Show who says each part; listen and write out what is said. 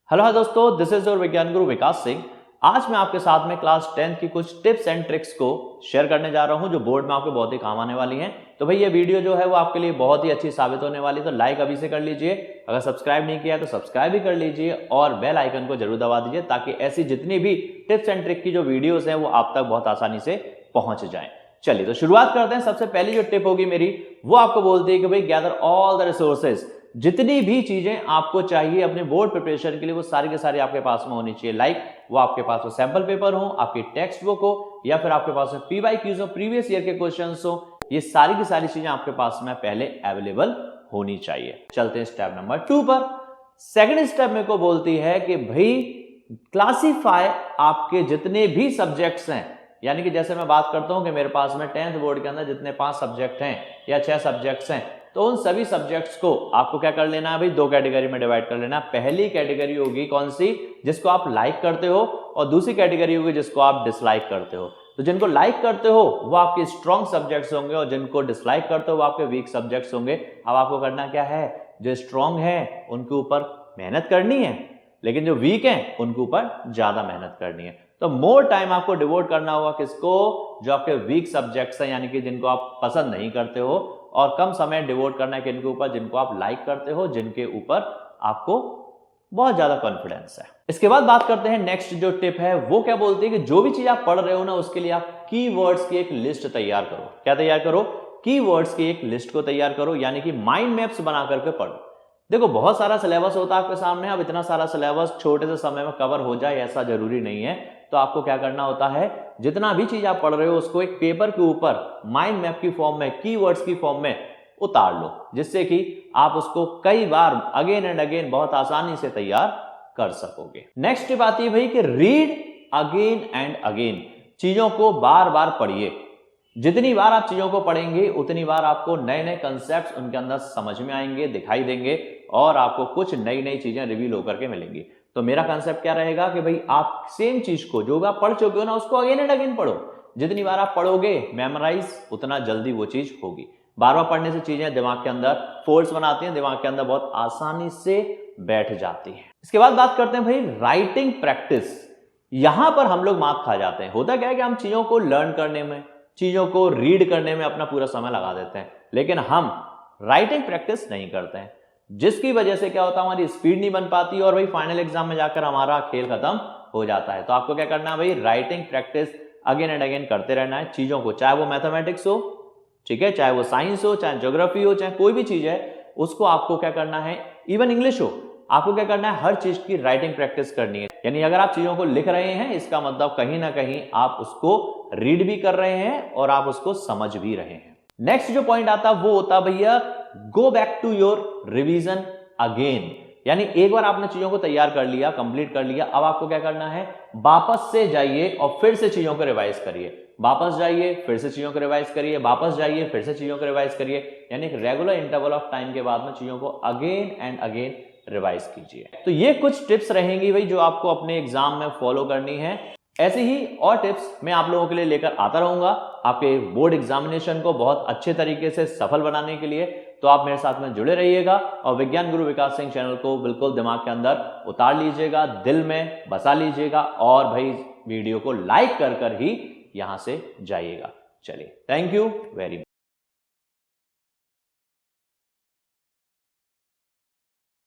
Speaker 1: Hello hi दोस्तों, this is your विज्ञान गुरु विकास सिंह। आज मैं आपके साथ में क्लास 10 की कुछ टिप्स एंड ट्रिक्स को शेयर करने जा रहा हूं जो बोर्ड में आपके बहुत ही काम आने वाली हैं। तो भाई ये वीडियो जो है वो आपके लिए बहुत ही अच्छी साबित होने वाली है, तो लाइक अभी से कर लीजिए। अगर सब्सक्राइब नहीं किया तो सब्सक्राइब भी कर लीजिए और बेल आइकन को जरूर दबा दीजिए ताकि ऐसी जितनी भी टिप्स एंड ट्रिक की जो वीडियोस हैं वो आप तक बहुत आसानी से पहुंच जाएं। चलिए तो शुरुआत करते हैं। सबसे पहली जो टिप होगी मेरी वो आपको बोलती है कि भाई गैदर ऑल द रिसोर्सेज, जितनी भी चीजें आपको चाहिए अपने बोर्ड प्रिपरेशन के लिए वो सारी के सारी आपके पास में होनी चाहिए। लाइक वो आपके पास में सैंपल पेपर हो, आपकी टेक्स्ट बुक हो, या फिर आपके पास में PYQs हो, प्रीवियस ईयर के क्वेश्चंस हो, ये सारी की सारी चीजें आपके पास में पहले अवेलेबल होनी चाहिए। चलते हैं स्टेप नंबर 2 पर। सेकंड स्टेप मेरे को बोलती है कि भाई क्लासीफाई आपके जितने भी सब्जेक्ट्स हैं, यानी कि जैसे मैं बात करता हूं कि मेरे पास में 10th बोर्ड के अंदर जितने 5 सब्जेक्ट हैं या 6 सब्जेक्ट्स हैं, तो उन सभी सब्जेक्ट्स को आपको क्या कर लेना है भाई, 2 कैटेगरी में डिवाइड कर लेना। पहली कैटेगरी होगी कौन सी, जिसको आप लाइक करते हो, और दूसरी कैटेगरी होगी जिसको आप डिसलाइक करते हो। तो जिनको लाइक करते हो वो आपके स्ट्रॉन्ग सब्जेक्ट्स होंगे और जिनको डिसलाइक करते हो वो आपके वीक सब्जेक्ट्स होंगे। अब आपको करना क्या है, जो स्ट्रॉन्ग है उनके ऊपर मेहनत करनी है, लेकिन जो वीक है उनके ऊपर ज्यादा मेहनत करनी है। तो मोर टाइम आपको डिवोट करना होगा किसको, जो आपके वीक सब्जेक्ट्स हैं, यानी कि जिनको आप पसंद नहीं करते हो, और कम समय डिवोट करना है किनके ऊपर, जिनको आप लाइक करते हो, जिनके ऊपर आपको बहुत ज्यादा कॉन्फिडेंस है। इसके बाद बात करते हैं नेक्स्ट जो टिप है वो क्या बोलती है कि जो भी चीज आप पढ़ रहे हो ना उसके लिए आप कीवर्ड्स की एक लिस्ट तैयार करो। क्या तैयार करो, कीवर्ड्स की एक लिस्ट को तैयार करो, यानी कि माइंड मैप्स बना करके पढ़ो। देखो बहुत सारा सिलेबस होता है आपके सामने, अब इतना सारा सिलेबस छोटे से समय में कवर हो जाए ऐसा जरूरी नहीं है। तो आपको क्या करना होता है, जितना भी चीज आप पढ़ रहे हो उसको एक पेपर के ऊपर माइंड मैप की फॉर्म में, कीवर्ड्स की फॉर्म में उतार लो, जिससे कि आप उसको कई बार अगेन एंड अगेन बहुत आसानी से तैयार कर सकोगे। नेक्स्ट टिप आती है भाई कि रीड अगेन एंड अगेन, चीजों को बार बार पढ़िए। जितनी बार आप चीजों को पढ़ेंगे उतनी बार आपको नए नए कंसेप्ट उनके अंदर समझ में आएंगे, दिखाई देंगे, और आपको कुछ नई नई चीजें रिवील होकर के मिलेंगी। तो मेरा कंसेप्ट क्या रहेगा कि भाई आप सेम चीज को जो आप पढ़ चुके हो ना उसको अगेन एंड अगेन पढ़ो। जितनी बार आप पढ़ोगे मेमोराइज उतना जल्दी वो चीज होगी। बार बार पढ़ने से चीजें दिमाग के अंदर फोर्स बनाती हैं, दिमाग के अंदर बहुत आसानी से बैठ जाती हैं। इसके बाद बात करते हैं भाई राइटिंग प्रैक्टिस। यहां पर हम लोग मात खा जाते हैं। होता क्या है कि हम चीजों को लर्न करने में, चीजों को रीड करने में अपना पूरा समय लगा देते हैं, लेकिन हम राइटिंग प्रैक्टिस नहीं करते हैं, जिसकी वजह से क्या होता है, हमारी स्पीड नहीं बन पाती और भाई फाइनल एग्जाम में जाकर हमारा खेल खत्म हो जाता है। तो आपको क्या करना है भाई, writing practice again and again करते रहना है चीजों को, चाहे वो मैथमेटिक्स हो, ठीक है, चाहे वो साइंस हो, चाहे ज्योग्राफी हो, चाहे कोई भी चीज है, उसको आपको क्या करना है, इवन इंग्लिश हो, आपको क्या करना है, हर चीज की राइटिंग प्रैक्टिस करनी है। यानी अगर आप चीजों को लिख रहे हैं इसका मतलब कहीं ना कहीं आप उसको रीड भी कर रहे हैं और आप उसको समझ भी रहे हैं। नेक्स्ट जो पॉइंट आता वो होता भैया, go back to your revision again. यानी एक बार आपने चीजों को तैयार कर लिया, कंप्लीट कर लिया, अब आपको क्या करना है, वापस से जाइए और फिर से चीजों को रिवाइज करिए। वापस जाइए, फिर से चीजों को रिवाइज करिए, वापस जाइए, फिर से चीजों को रिवाइज करिए। यानी एक रेगुलर इंटरवल ऑफ टाइम के बाद में चीजों को अगेन एंड अगेन रिवाइज कीजिए। तो ये कुछ टिप्स रहेंगी भाई जो आपको अपने एग्जाम में फॉलो करनी है। ऐसी ही और टिप्स मैं आप लोगों के लिए लेकर आता रहूंगा आपके बोर्ड एग्जामिनेशन को बहुत अच्छे तरीके से सफल बनाने के लिए। तो आप मेरे साथ में जुड़े रहिएगा और विज्ञान गुरु विकास सिंह चैनल को बिल्कुल दिमाग के अंदर उतार लीजिएगा, दिल में बसा लीजिएगा, और भाई वीडियो को लाइक कर ही यहां से जाइएगा। चलिए, थैंक यू वेरी मच।